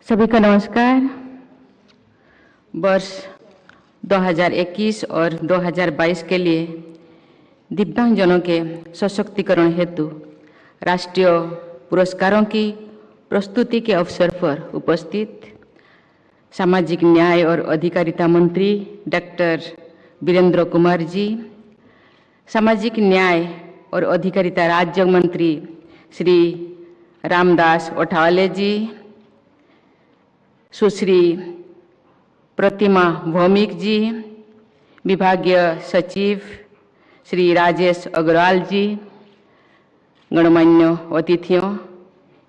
सभी को नमस्कार। वर्ष 2021 और 2022 के लिए दिव्यांगजनों के सशक्तिकरण हेतु राष्ट्रीय पुरस्कारों की प्रस्तुति के अवसर पर उपस्थित सामाजिक न्याय और अधिकारिता मंत्री डॉक्टर वीरेंद्र कुमार जी, सामाजिक न्याय और अधिकारिता राज्य मंत्री श्री रामदास अठावले जी, सुश्री प्रतिमा भौमिक जी, विभागीय सचिव श्री राजेश अग्रवाल जी, गणमान्य अतिथियों,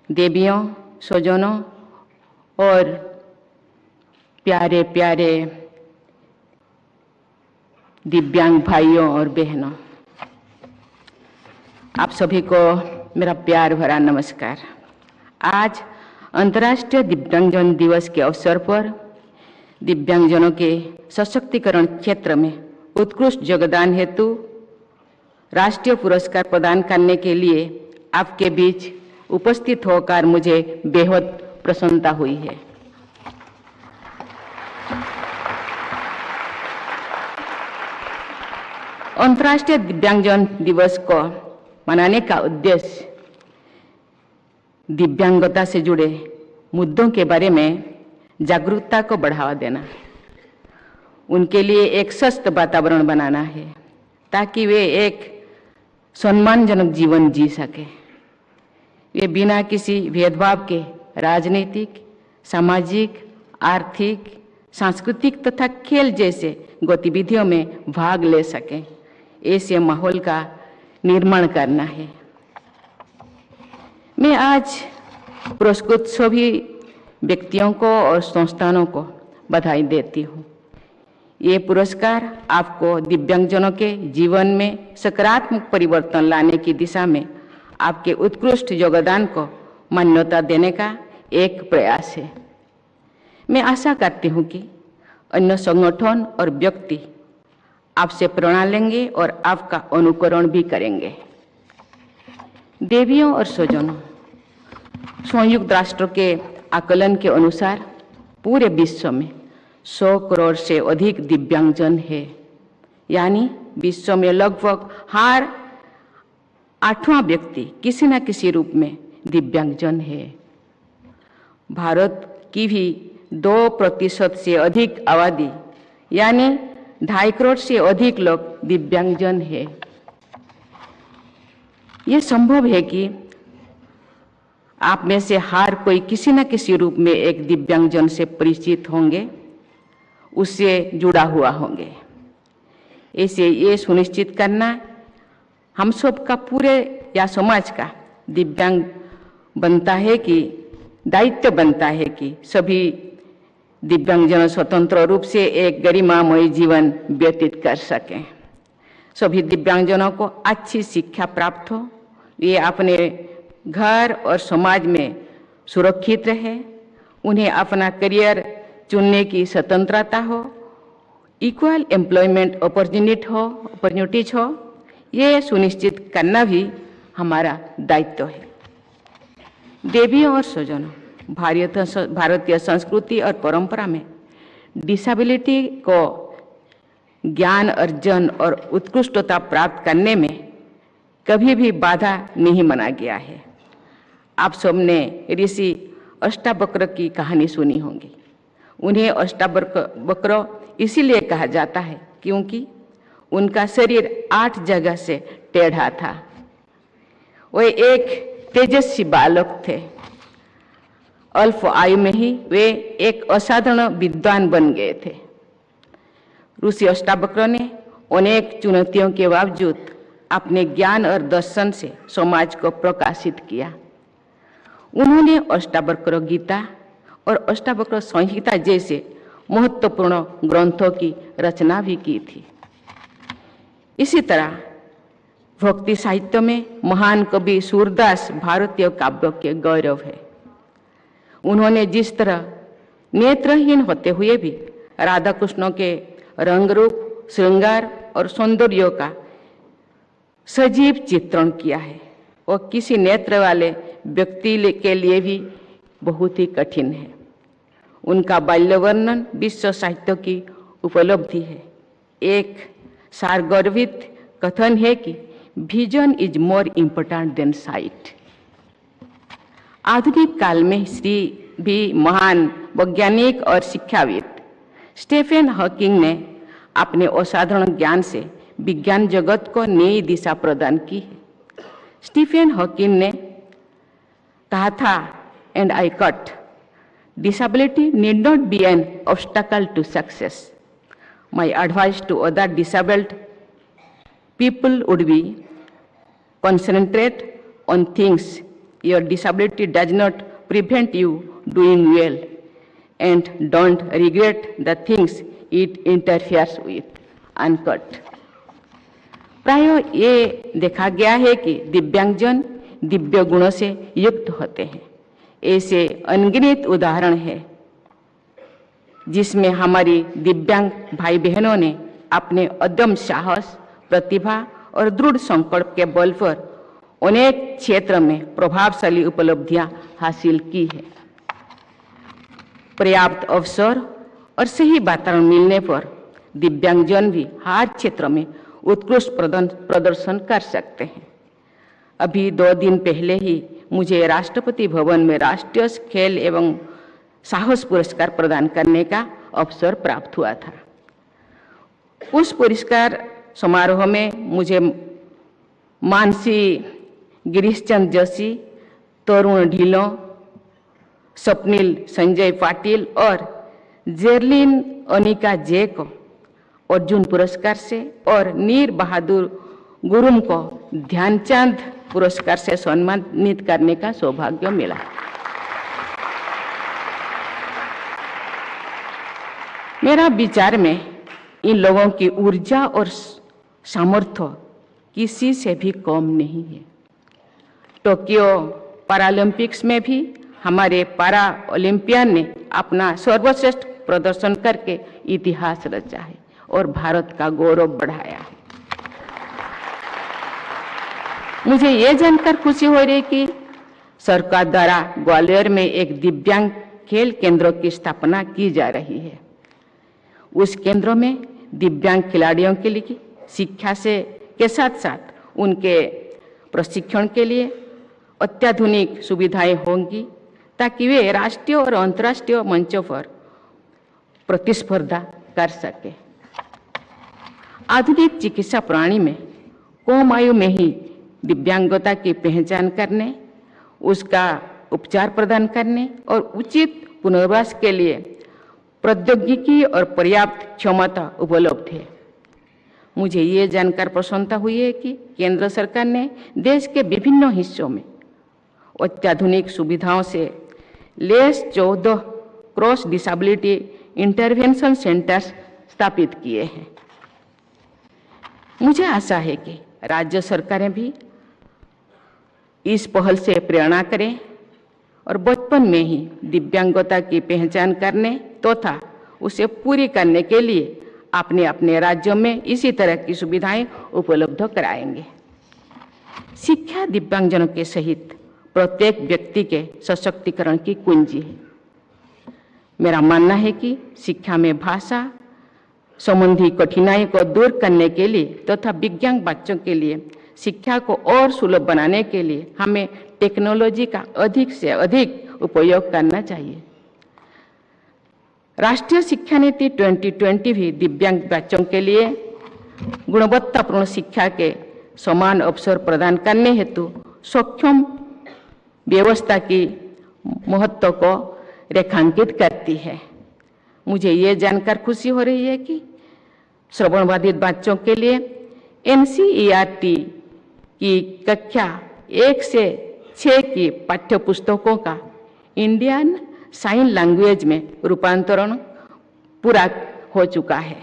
देवियों, स्वजनों और प्यारे प्यारे दिव्यांग भाइयों और बहनों, आप सभी को मेरा प्यार भरा नमस्कार। आज अंतर्राष्ट्रीय दिव्यांगजन दिवस के अवसर पर दिव्यांगजनों के सशक्तिकरण क्षेत्र में उत्कृष्ट योगदान हेतु राष्ट्रीय पुरस्कार प्रदान करने के लिए आपके बीच उपस्थित होकर मुझे बेहद प्रसन्नता हुई है। अंतर्राष्ट्रीय दिव्यांगजन दिवस को मनाने का उद्देश्य दिव्यांगता से जुड़े मुद्दों के बारे में जागरूकता को बढ़ावा देना, उनके लिए एक स्वस्थ वातावरण बनाना है ताकि वे एक सम्मानजनक जीवन जी सके। वे बिना किसी भेदभाव के राजनीतिक, सामाजिक, आर्थिक, सांस्कृतिक तथा खेल जैसे गतिविधियों में भाग ले सकें, ऐसे माहौल का निर्माण करना है। मैं आज पुरस्कृत सभी व्यक्तियों को और संस्थानों को बधाई देती हूँ। ये पुरस्कार आपको दिव्यांगजनों के जीवन में सकारात्मक परिवर्तन लाने की दिशा में आपके उत्कृष्ट योगदान को मान्यता देने का एक प्रयास है। मैं आशा करती हूँ कि अन्य संगठन और व्यक्ति आपसे प्रेरणा लेंगे और आपका अनुकरण भी करेंगे। देवियों और स्वजनों, संयुक्त राष्ट्र के आकलन के अनुसार पूरे विश्व में 100 करोड़ से अधिक दिव्यांगजन है, यानी विश्व में लगभग हर 8वां व्यक्ति किसी न किसी रूप में दिव्यांगजन है। भारत की भी 2% से अधिक आबादी यानी 2.5 करोड़ से अधिक लोग दिव्यांगजन है। ये संभव है कि आप में से हर कोई किसी न किसी रूप में एक दिव्यांगजन से परिचित होंगे, उससे जुड़ा हुआ होंगे। ऐसे ये सुनिश्चित करना हम सब का पूरे या समाज का दिव्यांग बनता है कि दायित्व बनता है कि सभी दिव्यांगजन स्वतंत्र रूप से एक गरिमामय जीवन व्यतीत कर सकें। सभी दिव्यांगजनों को अच्छी शिक्षा प्राप्त हो, ये अपने घर और समाज में सुरक्षित रहे, उन्हें अपना करियर चुनने की स्वतंत्रता हो, इक्वल एम्प्लॉयमेंट अपॉर्चुनिटीज हो, ये सुनिश्चित करना भी हमारा दायित्व है। देवियों और स्वजनों, भारतीय संस्कृति और परंपरा में डिसेबिलिटी को ज्ञान अर्जन और उत्कृष्टता प्राप्त करने में कभी भी बाधा नहीं माना गया है। आप सबने ऋषि अष्टावक्र की कहानी सुनी होगी। उन्हें अष्टावक्र इसीलिए कहा जाता है क्योंकि उनका शरीर 8 जगह से टेढ़ा था। वे एक तेजस्वी बालक थे। अल्प आयु में ही वे एक असाधारण विद्वान बन गए थे। ऋषि अष्टावक्र ने अनेक चुनौतियों के बावजूद अपने ज्ञान और दर्शन से समाज को प्रकाशित किया। उन्होंने अष्टावक्र गीता और अष्टावक्र संहिता जैसे महत्वपूर्ण ग्रंथों की रचना भी की थी। इसी तरह भक्ति साहित्य में महान कवि सूरदास भारतीय काव्य के गौरव है। उन्होंने जिस तरह नेत्रहीन होते हुए भी राधा कृष्ण के रंग रूप, श्रृंगार और सौंदर्य का सजीव चित्रण किया है, वो किसी नेत्र वाले व्यक्ति के लिए भी बहुत ही कठिन है। उनका बाल्य वर्णन विश्व साहित्य की उपलब्धि है। एक सारगर्भित कथन है कि vision is more important then site. आधुनिक काल में श्री भी महान वैज्ञानिक और शिक्षाविद स्टीफन हॉकिंग ने अपने असाधारण ज्ञान से विज्ञान जगत को नई दिशा प्रदान की है। स्टीफन हॉकिंग ने कहा था, and I cut, disability need not be an obstacle to success. My advice to other disabled people would be concentrate on things your disability does not prevent you doing well, and don't regret the things it interferes with. Unquote. प्राय ये देखा गया है कि दिव्यांगजन दिव्य गुणों से युक्त होते हैं। ऐसे अनगिनत उदाहरण है जिसमें हमारी दिव्यांग भाई बहनों ने अपने अदम्य साहस, प्रतिभा और दृढ़ संकल्प के बल पर अनेक क्षेत्र में प्रभावशाली उपलब्धियां हासिल की है। पर्याप्त अवसर और सही वातावरण मिलने पर दिव्यांगजन भी हर क्षेत्र में उत्कृष्ट प्रदर्शन कर सकते हैं। अभी 2 दिन पहले ही मुझे राष्ट्रपति भवन में राष्ट्रीय खेल एवं साहस पुरस्कार प्रदान करने का अवसर प्राप्त हुआ था। उस पुरस्कार समारोह में मुझे मानसी गिरीशचंद जोशी, तरुण ढिल्लों, स्वप्निल संजय पाटिल और जेरलिन अनिका जे को अर्जुन पुरस्कार से और नीर बहादुर गुरुम को ध्यानचंद पुरस्कार से सम्मानित करने का सौभाग्य मिला। मेरा विचार में इन लोगों की ऊर्जा और सामर्थ्य किसी से भी कम नहीं है। टोक्यो पैरालंपिक्स में भी हमारे पैरा ओलंपियन ने अपना सर्वश्रेष्ठ प्रदर्शन करके इतिहास रचा है और भारत का गौरव बढ़ाया है। मुझे ये जानकर खुशी हो रही कि सरकार द्वारा ग्वालियर में एक दिव्यांग खेल केंद्र की स्थापना की जा रही है। उस केंद्र में दिव्यांग खिलाड़ियों के लिए शिक्षा के साथ साथ उनके प्रशिक्षण के लिए अत्याधुनिक सुविधाएं होंगी ताकि वे राष्ट्रीय और अंतर्राष्ट्रीय मंचों पर प्रतिस्पर्धा कर सके। आधुनिक चिकित्सा प्रणाली में कम आयु में ही दिव्यांगता की पहचान करने, उसका उपचार प्रदान करने और उचित पुनर्वास के लिए प्रौद्योगिकी और पर्याप्त क्षमता उपलब्ध है। मुझे ये जानकर प्रसन्नता हुई है कि केंद्र सरकार ने देश के विभिन्न हिस्सों में अत्याधुनिक सुविधाओं से lace 14 cross disability intervention centres स्थापित किए हैं। मुझे आशा है कि राज्य सरकारें भी इस पहल से प्रेरणा करें और बचपन में ही दिव्यांगता की पहचान करने तथा उसे पूरी करने के लिए अपने अपने राज्यों में इसी तरह की सुविधाएं उपलब्ध कराएंगे। शिक्षा दिव्यांगजनों के सहित प्रत्येक व्यक्ति के सशक्तिकरण की कुंजी है। मेरा मानना है कि शिक्षा में भाषा संबंधी कठिनाई को दूर करने के लिए तथा दिव्यांग बच्चों के लिए शिक्षा को और सुलभ बनाने के लिए हमें टेक्नोलॉजी का अधिक से अधिक उपयोग करना चाहिए। राष्ट्रीय शिक्षा नीति 2020 भी दिव्यांग बच्चों के लिए गुणवत्तापूर्ण शिक्षा के समान अवसर प्रदान करने हेतु सक्षम व्यवस्था की महत्व को रेखांकित करती है। मुझे ये जानकर खुशी हो रही है कि श्रवण बाधित बच्चों के लिए NCERT की कक्षा 1 से 6 की पाठ्य पुस्तकों का इंडियन साइन लैंग्वेज में रूपांतरण पूरा हो चुका है।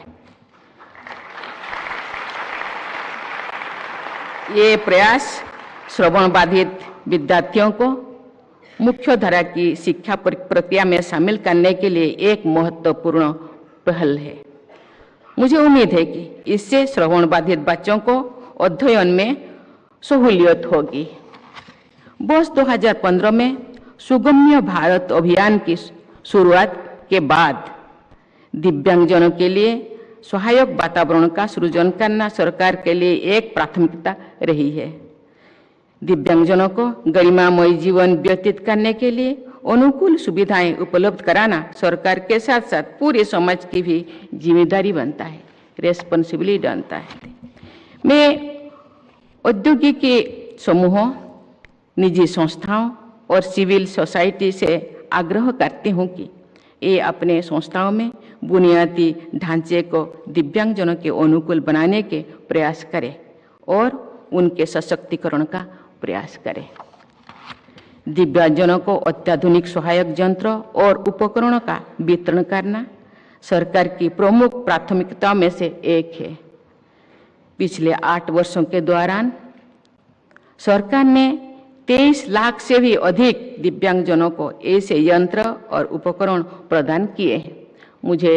ये प्रयास श्रवण बाधित विद्यार्थियों को मुख्य धारा की शिक्षा प्रक्रिया में शामिल करने के लिए एक महत्वपूर्ण पहल है। मुझे उम्मीद है कि इससे श्रवण बाधित बच्चों को अध्ययन में सहूलियत होगी। वर्ष 2015 में सुगम्य भारत अभियान की शुरुआत के बाद दिव्यांगजनों के लिए सहायक वातावरण का सृजन करना सरकार के लिए एक प्राथमिकता रही है। दिव्यांगजनों को गरिमामय जीवन व्यतीत करने के लिए अनुकूल सुविधाएं उपलब्ध कराना सरकार के साथ साथ पूरे समाज की भी जिम्मेदारी बनता है, रेस्पॉन्सिबिलिटी बनता है। मैं औद्योगिक समूहों, निजी संस्थाओं और सिविल सोसाइटी से आग्रह करती हूं कि ये अपने संस्थाओं में बुनियादी ढांचे को दिव्यांगजनों के अनुकूल बनाने के प्रयास करें और उनके सशक्तिकरण का प्रयास करें। दिव्यांगजनों को अत्याधुनिक सहायक यंत्र और उपकरणों का वितरण करना सरकार की प्रमुख प्राथमिकताओं में से एक है। पिछले 8 वर्षों के दौरान सरकार ने 23 लाख से भी अधिक दिव्यांगजनों को ऐसे यंत्र और उपकरण प्रदान किए हैं। मुझे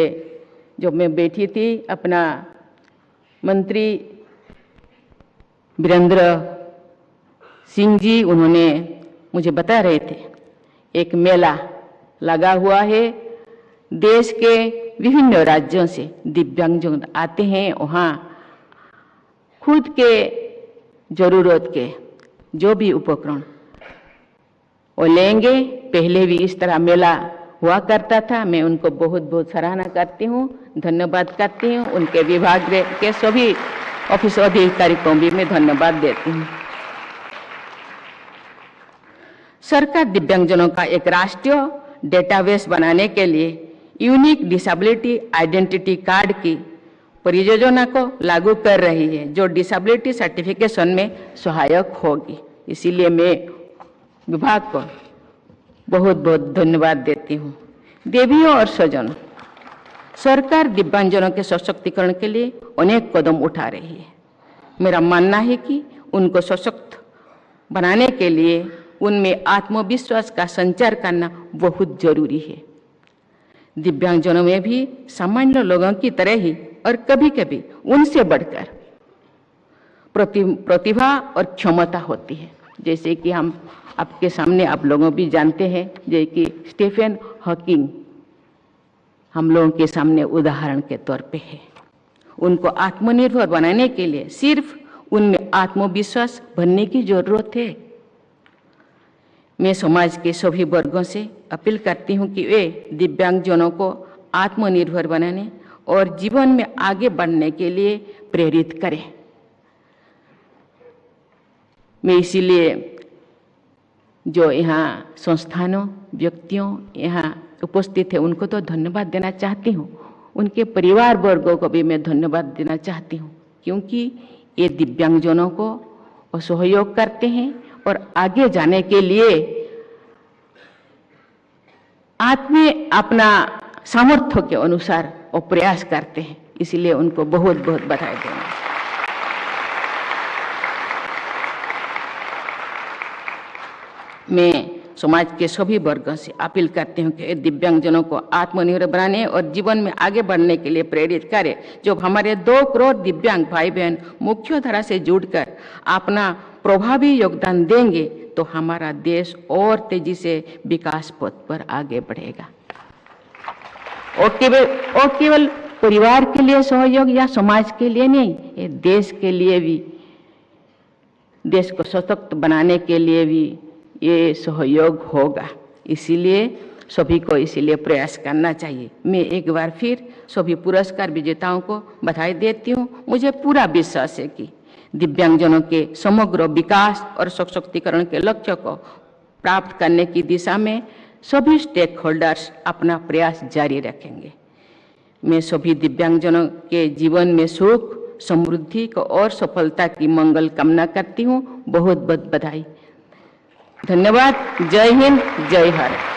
जब मैं बैठी थी, अपना मंत्री वीरेंद्र सिंह जी उन्होंने मुझे बता रहे थे, एक मेला लगा हुआ है, देश के विभिन्न राज्यों से दिव्यांगजन आते हैं, वहाँ खुद के जरूरत के जो भी उपकरण वो लेंगे। पहले भी इस तरह मेला हुआ करता था। मैं उनको बहुत बहुत सराहना करती हूँ, धन्यवाद करती हूँ। उनके विभाग के सभी ऑफिस अधिकारी को भी मैं धन्यवाद देती हूँ। सरकार दिव्यांगजनों का एक राष्ट्रीय डेटाबेस बनाने के लिए यूनिक डिसेबिलिटी आइडेंटिटी कार्ड की परियोजना को लागू कर रही है, जो डिसेबिलिटी सर्टिफिकेशन में सहायक होगी। इसीलिए मैं विभाग को बहुत बहुत धन्यवाद देती हूँ। देवियों और स्वजनों, सरकार दिव्यांगजनों के सशक्तिकरण के लिए अनेक कदम उठा रही है। मेरा मानना है कि उनको सशक्त बनाने के लिए उनमें आत्मविश्वास का संचार करना बहुत जरूरी है। दिव्यांगजनों में भी सामान्य लोगों की तरह ही और कभी-कभी उनसे बढ़कर प्रतिभा और क्षमता होती है। जैसे कि हम आपके सामने आप लोगों भी जानते हैं, जैसे कि स्टीफन हॉकिंग हम लोगों के सामने उदाहरण के तौर पे है। उनको आत्मनिर्भर बनाने के लिए सिर्फ उनमें आत्मविश्वास भरने की जरूरत है। मैं समाज के सभी वर्गों से अपील करती हूं कि वे दिव्यांगजनों को आत्मनिर्भर बनाने और जीवन में आगे बढ़ने के लिए प्रेरित करें। मैं इसीलिए जो यहाँ संस्थानों, व्यक्तियों यहाँ उपस्थित है उनको तो धन्यवाद देना चाहती हूँ। उनके परिवार वर्गों को भी मैं धन्यवाद देना चाहती हूँ, क्योंकि ये दिव्यांगजनों को सहयोग करते हैं और आगे जाने के लिए अपना सामर्थ्य के अनुसार वो प्रयास करते हैं। इसलिए उनको बहुत बहुत बधाई देना। मैं समाज के सभी वर्गों से अपील करती हूँ कि दिव्यांगजनों को आत्मनिर्भर बनाने और जीवन में आगे बढ़ने के लिए प्रेरित करें। जब हमारे 2 करोड़ दिव्यांग भाई बहन मुख्य धारा से जुड़कर अपना प्रभावी योगदान देंगे तो हमारा देश और तेजी से विकास पथ पर आगे बढ़ेगा। और केवल परिवार के लिए सहयोग या समाज के लिए नहीं, ये देश के लिए भी, देश को सशक्त बनाने के लिए भी ये सहयोग होगा। इसीलिए सभी को इसीलिए प्रयास करना चाहिए। मैं एक बार फिर सभी पुरस्कार विजेताओं को बधाई देती हूँ। मुझे पूरा विश्वास है कि दिव्यांगजनों के समग्र विकास और सशक्तिकरण के लक्ष्य को प्राप्त करने की दिशा में सभी स्टेक होल्डर्स अपना प्रयास जारी रखेंगे। मैं सभी दिव्यांगजनों के जीवन में सुख, समृद्धि को और सफलता की मंगल कामना करती हूँ। बहुत बहुत बधाई। धन्यवाद। जय हिंद, जय भारत।